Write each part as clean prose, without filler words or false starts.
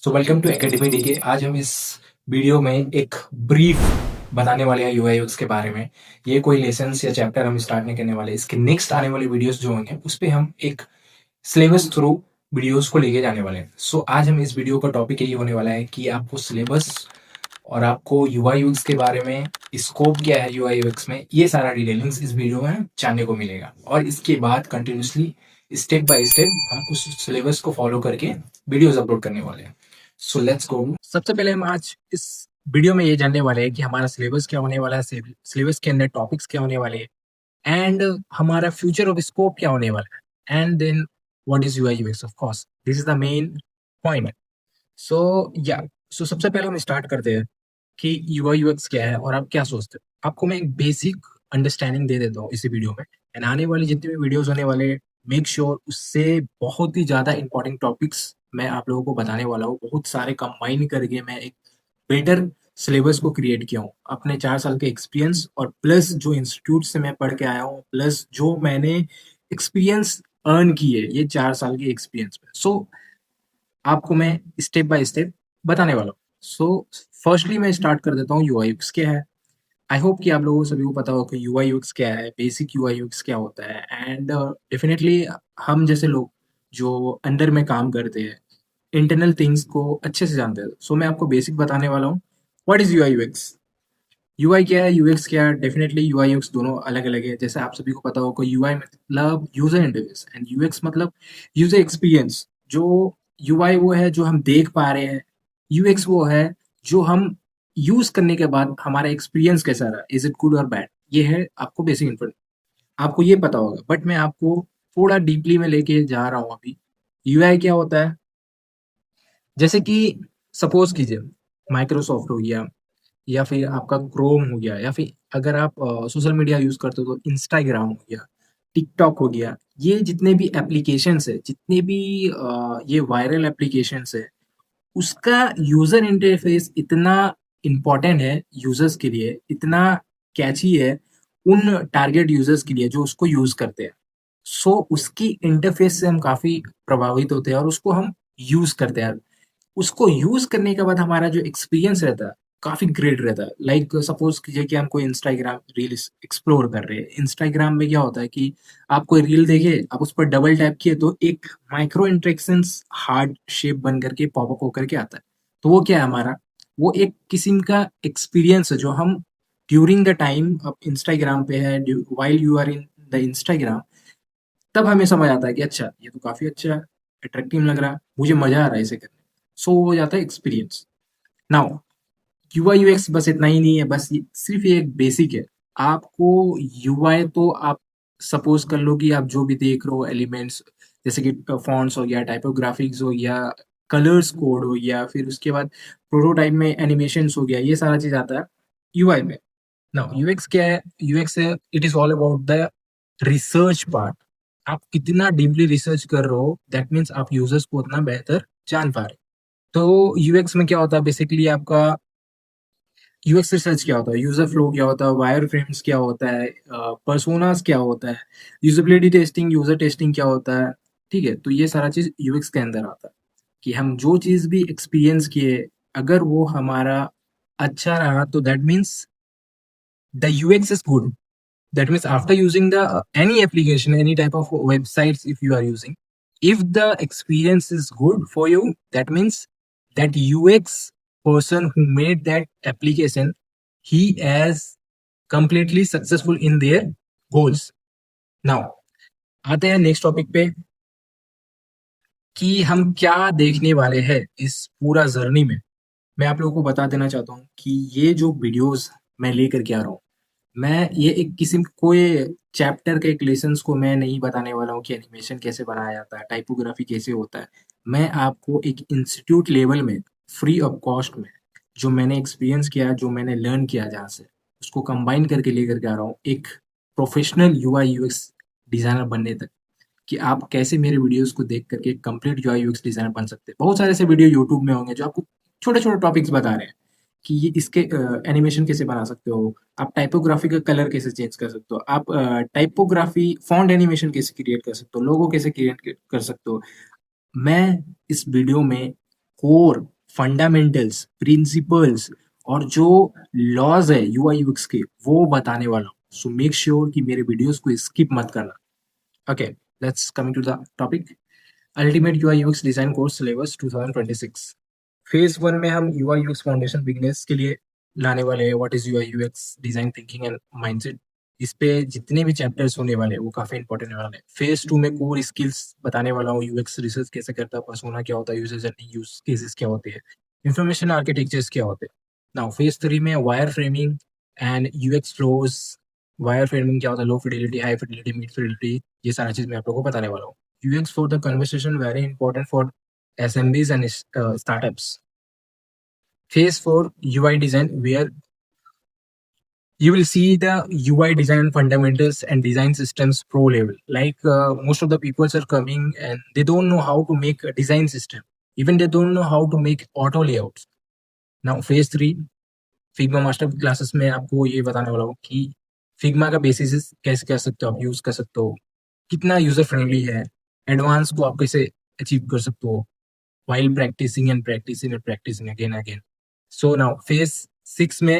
So welcome to academy DK. आज हम इस वीडियो में एक ब्रीफ बताने वाले हैं यूआई यूएक्स के बारे में। ये कोई लेसन्स या चैप्टर हम स्टार्ट नहीं करने वाले। इसके नेक्स्ट आने वाले वीडियोस जो होंगे उस पे हम एक सिलेबस थ्रू वीडियोस को लेके जाने वाले हैं। सो आज हम इस वीडियो का टॉपिक यही होने वाला है कि आपको सिलेबस और आपको यूआई यूएक्स के बारे में, स्कोप क्या है यूआई यूएक्स में, ये सारा डिटेलिंग्स इस वीडियो में जानने को मिलेगा। और इसके बाद कंटिन्यूसली स्टेप बाय स्टेप हम उस सिलेबस को फॉलो करके वीडियोस अपलोड करने वाले हैं। So let's go. सबसे पहले हम आज इस वीडियो में ये जानने वाले हैं कि हमारा सिलेबस क्या होने वाला है, सिलेबस के अंदर टॉपिक्स क्या होने वाले हैं, एंड हमारा फ्यूचर ऑफ स्कोप क्या होने वाला है, and then what is UI UX. Of course this is the main point. So yeah so सबसे पहले हम स्टार्ट करते हैं कि यूआई यूएक्स क्या है और आप क्या सोचते हो। आपको मैं एक बेसिक अंडरस्टैंडिंग दे देता हूँ इसी वीडियो में, एंड आने वाले जितने भी वीडियोस होने वाले, मेक श्योर उससे बहुत ही ज़्यादा इंपॉर्टेंट टॉपिक्स मैं आप लोगों को बताने वाला हूँ। बहुत सारे कंबाइन करके मैं एक बेटर सिलेबस को क्रिएट किया हूँ अपने 4 साल के एक्सपीरियंस और प्लस जो इंस्टीट्यूट से मैं पढ़ के आया हूँ, प्लस जो मैंने एक्सपीरियंस अर्न की है ये 4 साल के एक्सपीरियंस में। सो आपको मैं स्टेप बाय स्टेप बताने वाला हूँ। सो फर्स्टली मैं स्टार्ट कर देता हूँ यूआई यूएक्स क्या है। आई होप कि आप लोगों को सभी को पता हो कि यूआई यूएक्स क्या है, बेसिक यूआई यूएक्स क्या होता है, एंड डेफिनेटली हम जैसे लोग जो अंडर में काम करते हैं इंटरनल थिंग्स को अच्छे से जानते हैं। सो मैं आपको बेसिक बताने वाला हूँ। What is UI UX, UI क्या है, यूएक्स क्या है। डेफिनेटली यूआई यूएक्स दोनों अलग अलग है। जैसे आप सभी को पता होगा यूआई मतलब यूजर इंटरफेस एंड यूएक्स मतलब यूजर एक्सपीरियंस। जो यूआई वो है जो हम देख पा रहे हैं, यूएक्स वो है जो हम यूज करने के बाद हमारा एक्सपीरियंस कैसा रहा, इज इट गुड और बैड। ये है आपको बेसिक इन्फॉर्मेशन, आपको ये पता होगा। बट मैं आपको थोड़ा डीपली में लेके जा रहा हूँ अभी। यूआई क्या होता है, जैसे कि सपोज कीजिए माइक्रोसॉफ्ट हो गया, या फिर आपका क्रोम हो गया, या फिर अगर आप सोशल मीडिया यूज करते हो तो इंस्टाग्राम हो गया, टिकटॉक हो गया। ये जितने भी एप्लीकेशंस है, जितने भी ये वायरल एप्लीकेशंस है, उसका यूजर इंटरफेस इतना इम्पोर्टेंट है यूजर्स के लिए, इतना कैची है उन टारगेट यूजर्स के लिए जो उसको यूज करते हैं। सो उसकी इंटरफेस से हम काफी प्रभावित होते हैं और उसको हम यूज करते हैं। उसको यूज करने के बाद हमारा जो एक्सपीरियंस रहता है काफी ग्रेट रहता है। लाइक सपोज कीजिए कि हम कोई इंस्टाग्राम रील एक्सप्लोर कर रहे हैं। इंस्टाग्राम में क्या होता है कि आप कोई रील देखे, आप उस पर डबल टैप किए तो एक माइक्रो इंट्रेक्शंस हार्ट शेप बन करके पॉपअप होकर के आता है। तो वो क्या है हमारा, वो एक किस्म का एक्सपीरियंस है जो हम ड्यूरिंग द टाइम अब इंस्टाग्राम पे है, while you are in the Instagram, तब हमें समझ आता है कि अच्छा ये तो काफी अच्छा अट्रैक्टिव लग रहा है, मुझे मजा आ रहा है इसे करने। सो हो जाता है एक्सपीरियंस। नाउ यूआई यूएक्स बस इतना ही नहीं है, बस सिर्फ ये एक बेसिक है। आपको यूआई तो आप सपोज कर लो कि आप जो भी देख रहे हो एलिमेंट्स, जैसे कि फॉन्ट्स हो गया, टाइपोग्राफिक्स हो गया, कलर्स कोड हो गया, फिर उसके बाद प्रोटोटाइप में एनिमेशंस हो गया, ये सारा चीज आता है यूआई में। नाउ यूएक्स क्या है, यूएक्स है it is all about the research part. आप कितना डीपली रिसर्च कर रहे हो, दैट मीन्स आप यूजर्स को उतना बेहतर जान पा रहे हो। तो यूएक्स में क्या होता है बेसिकली, आपका यूएक्स रिसर्च क्या होता है, यूजर फ्लो क्या होता है, वायर फ्रेम्स क्या होता है, पर्सोनास क्या होता है, यूजेबिलिटी टेस्टिंग, यूजर टेस्टिंग क्या होता है। ठीक है, तो ये सारा चीज यूएक्स के अंदर आता है कि हम जो चीज भी एक्सपीरियंस किए, अगर वो हमारा अच्छा रहा तो that means the UX is good. That means after using the any application, any type of websites, if you are using, if the experience is good for you, that means that UX person who made that application, he is completely successful in their goals. Now आते हैं next topic पे कि हम क्या देखने वाले हैं इस पूरा जर्नी में। मैं आप लोगों को बता देना चाहता हूँ कि ये जो वीडियोस मैं लेकर के आ रहा हूँ, मैं ये एक किस्म कोई चैप्टर के एक लेसन्स को मैं नहीं बताने वाला हूँ कि एनिमेशन कैसे बनाया जाता है, टाइपोग्राफी कैसे होता है। मैं आपको एक इंस्टीट्यूट लेवल में फ्री ऑफ कॉस्ट में जो मैंने एक्सपीरियंस किया, जो मैंने लर्न किया जहाँ से, उसको कंबाइन करके लेकर के आ रहा हूँ एक प्रोफेशनल यूआई यूएक्स डिजाइनर बनने तक, कि आप कैसे मेरे वीडियोस को देख करके कंप्लीट यूआई यूएक्स डिजाइनर बन सकते हैं। बहुत सारे ऐसे वीडियो यूट्यूब में होंगे जो आपको छोटे छोटे टॉपिक्स बता रहे हैं कि ये इसके एनिमेशन कैसे बना सकते हो, आप टाइपोग्राफी का कलर कैसे चेंज कर सकते हो, आप टाइपोग्राफी फॉन्ट एनिमेशन कैसे क्रिएट कर सकते हो, लोगो कैसे क्रिएट कर सकते हो। मैं इस वीडियो में कोर फंडामेंटल्स प्रिंसिपल्स और जो लॉज है यूआई यूएक्स के वो बताने वाला हूँ, सो मेक श्योर कि मेरे वीडियोस को स्किप मत करना। Okay, let's coming to the topic. Ultimate UI UX design course syllabus 2026। Phase one में हम यूआई यूएक्स फाउंडेशन बिगनर्स के लिए लाने वाले हैं, what is UI UX design thinking and mindset. इस पे जितने भी चैप्टर्स होने वाले हैं वो काफी इंपॉर्टेंट होने वाले हैं। फेज टू में कोर स्किल्स बताने वाला हूँ, यूएक्स रिसर्च कैसे करता है, पर्सोना क्या होता है, यूजर जर्नी यूज केसेस क्या होते हैं, इंफॉर्मेशन आर्किटेक्चर्स क्या होते हैं। नाउ फेज थ्री में wireframing and UX flows. Wireframing क्या होता है, low fidelity, high fidelity, mid fidelity, ये सारा चीज मैं आप लोगों को बताने वाला हूँ। UX for the conversation very important for SMBs and startups. Phase 4 UI design, where you will see the UI design fundamentals and design systems pro level. Like most of the people are coming and they don't know how to make a design system. Even they don't know how to make auto layouts. Now phase 3 Figma master classes में आपको ये बताने वाला हूँ कि Figma का basis कैसे कर सकते हो, आप यूज कर सकते हो, कितना यूजर फ्रेंडली है, एडवांस को आप कैसे अचीव कर सकते हो while practicing and practicing and practicing again and again. So now phase 6 में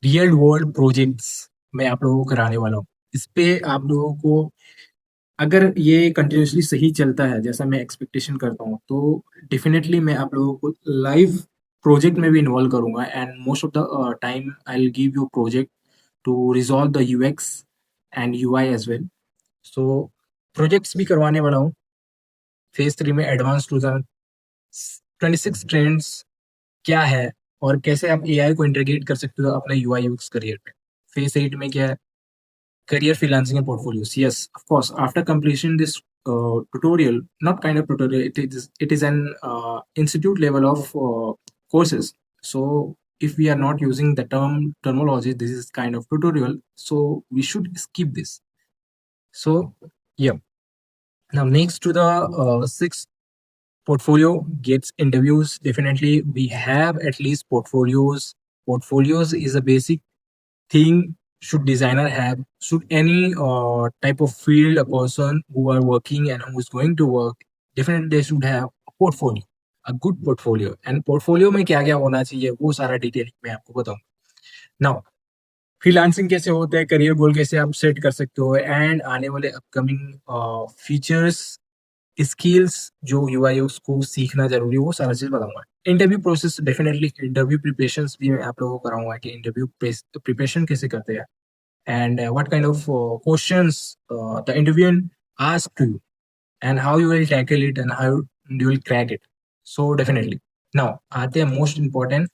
रियल वर्ल्ड प्रोजेक्ट्स मैं आप लोगों को कराने वाला हूँ। इस पे आप लोगों को अगर ये कंटिन्यूसली सही चलता है जैसा मैं एक्सपेक्टेशन करता हूँ तो डेफिनेटली मैं आप लोगों को लाइव प्रोजेक्ट में भी इन्वॉल्व करूंगा and most of the time I will give you project to resolve the UX and UI as well. So projects भी करवाने वाला हूँ। फेज 3 में एडवांस 2026 ट्रेंड्स क्या है और कैसे आप एआई को इंटीग्रेट कर सकते हो अपने यूआई यूएक्स करियर में। फेज 8 में क्या है, career freelancing and portfolios. Yes, of course, after completion this tutorial, not kind of tutorial, it is an institute level of courses. So if we are not using the terminology, this is kind of tutorial, so we should skip this. So yeah, now next to the sixth, portfolio gets interviews. Definitely we have at least portfolios is a basic thing should designer have, should any type of field a person who are working and who is going to work, definitely they should have a portfolio, a good portfolio। and portfolio में क्या क्या होना चाहिए वो सारा detail मैं आपको बताऊंगा। नाउ फ्रीलांसिंग कैसे होता है, करियर गोल कैसे आप सेट कर सकते हो, एंड आने वाले अपकमिंग फीचर्स, स्किल्स जो यूआई उसको सीखना जरूरी है, वो सारा चीज बताऊंगा। Interview process, definitely interview preparations भी मैं आप लोगों को कराऊंगा कि इंटरव्यू प्रिपरेशन कैसे करते हैं and what kind of questions the interviewer asks to you and how you will tackle it and how you will crack it। so definitely now आते हैं मोस्ट इम्पोर्टेंट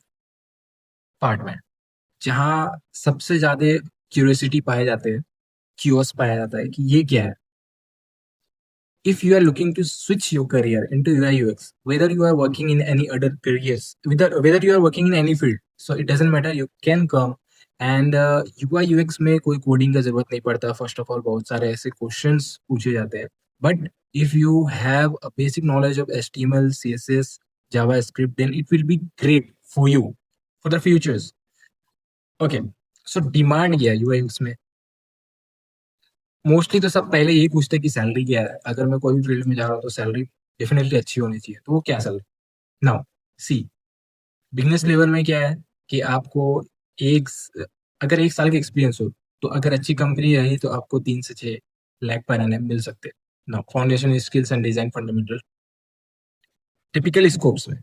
पार्ट में, जहाँ सबसे ज्यादा क्यूरियोसिटी पाए जाते हैं, क्यूरियस पाया जाता है कि ये क्या है। If you are looking to switch your career into UI UX, whether you are working in any other careers, whether you are working in any field, so it doesn't matter, you can come and UI UX में कोई coding का जरूरत नहीं पड़ता। First of all बहुत सारे ऐसे questions पूछे जाते हैं, but if you have a basic knowledge of HTML, CSS, JavaScript, then it will be great for you for the futures। Okay, so demand क्या है UI UX में? मोस्टली तो सब पहले यही पूछते हैं कि सैलरी क्या है। अगर मैं कोई भी फील्ड में जा रहा हूँ तो सैलरी डेफिनेटली अच्छी होनी चाहिए। तो वो क्या salary? Now see, business level में क्या है कि आपको एक अगर 1 साल का एक्सपीरियंस हो तो अगर अच्छी कंपनी रही तो आपको 3 से 6 लाख पर एनम मिल सकते हैं। Now foundation skills and design fundamental typical scopes में।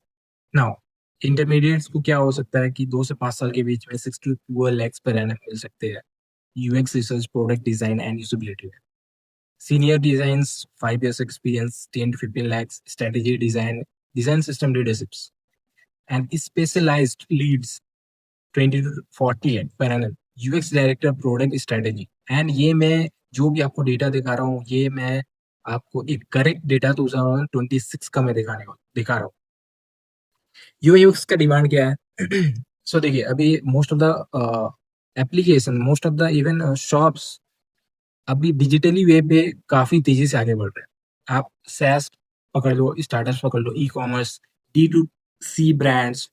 नाउ इंटरमीडिएट्स को क्या हो सकता है कि 2 से 5 साल के बीच में 6 to 12 lakhs पर एनम मिल सकते हैं। UX research, product design and usability. Senior designs, 5 years experience, 10 to 15 lakhs, strategy design, design system leaderships, and specialized leads, 20 to 40 lakh per annum, UX director, product strategy। and ये मैं जो भी आपको data दिखा रहा हूँ, ये मैं आपको एक करेक्ट डेटा 2026 का मैं दिखा रहा हूँ। UX का डिमांड क्या है? सो देखिए, अभी most of the application, most of the even shops अभी डिजिटली वे पे काफी तेजी से आगे बढ़ रहे हैं। आप सैस पकड़ लो, स्टार्टअप्स पकड़ लो, e-commerce, D2C brands,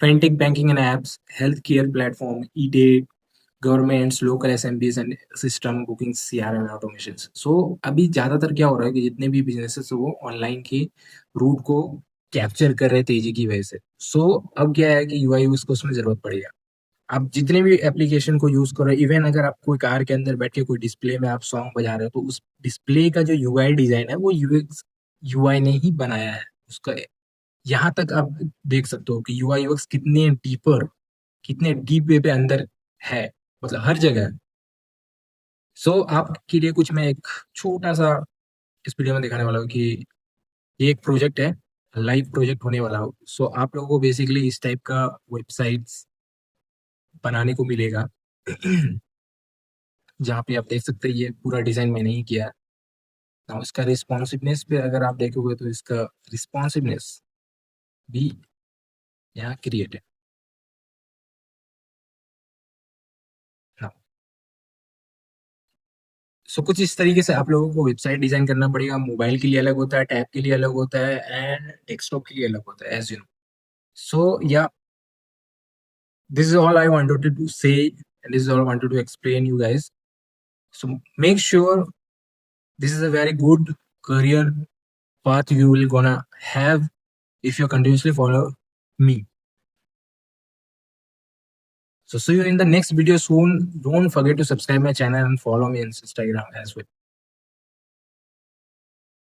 fintech banking and apps, health care platform, edtech, governments, local SMBs and system booking, CRM automation. So अभी ज्यादातर क्या हो रहा है कि जितने भी बिजनेसेस वो ऑनलाइन के रूट को कैप्चर कर रहे हैं तेजी की वजह से। सो अब क्या है कि यूआई यूएक्स को उसमें जरूरत पड़ेगा। आप जितने भी एप्लीकेशन को यूज करो, इवन अगर आप कोई कार के अंदर बैठ के कोई डिस्प्ले में आप सॉन्ग बजा रहे हो, तो उस डिस्प्ले का जो यूआई डिजाइन है वो यूएक्स यूआई ने ही बनाया है उसका। यहाँ तक आप देख सकते हो कि यूआई यूएक्स कितने डीप वे पे अंदर है, मतलब हर जगह। सो आपके लिए कुछ मैं एक छोटा सा इस वीडियो में दिखाने वाला हूँ कि ये एक प्रोजेक्ट है, लाइव प्रोजेक्ट होने वाला हो। सो आप लोगों को बेसिकली इस टाइप का वेबसाइट्स बनाने को मिलेगा जहाँ पे आप देख सकते हैं ये पूरा डिजाइन मैंने ही किया है। now इसका रिस्पॉन्सिवनेस पे अगर आप देखोगे तो इसका रिस्पॉन्सिवनेस भी यहाँ क्रिएट है। now, सो कुछ इस तरीके से आप लोगों को वेबसाइट डिजाइन करना पड़ेगा। मोबाइल के लिए अलग होता है, टैब के लिए अलग होता है, एंड डेस्कटॉप के लिए अलग होता है, एज यू नो। सो या this is all I wanted to say, and this is all I wanted to explain you guys. So make sure this is a very good career path you will gonna have if you continuously follow me. So see you in the next video soon. Don't forget to subscribe my channel and follow me on Instagram as well.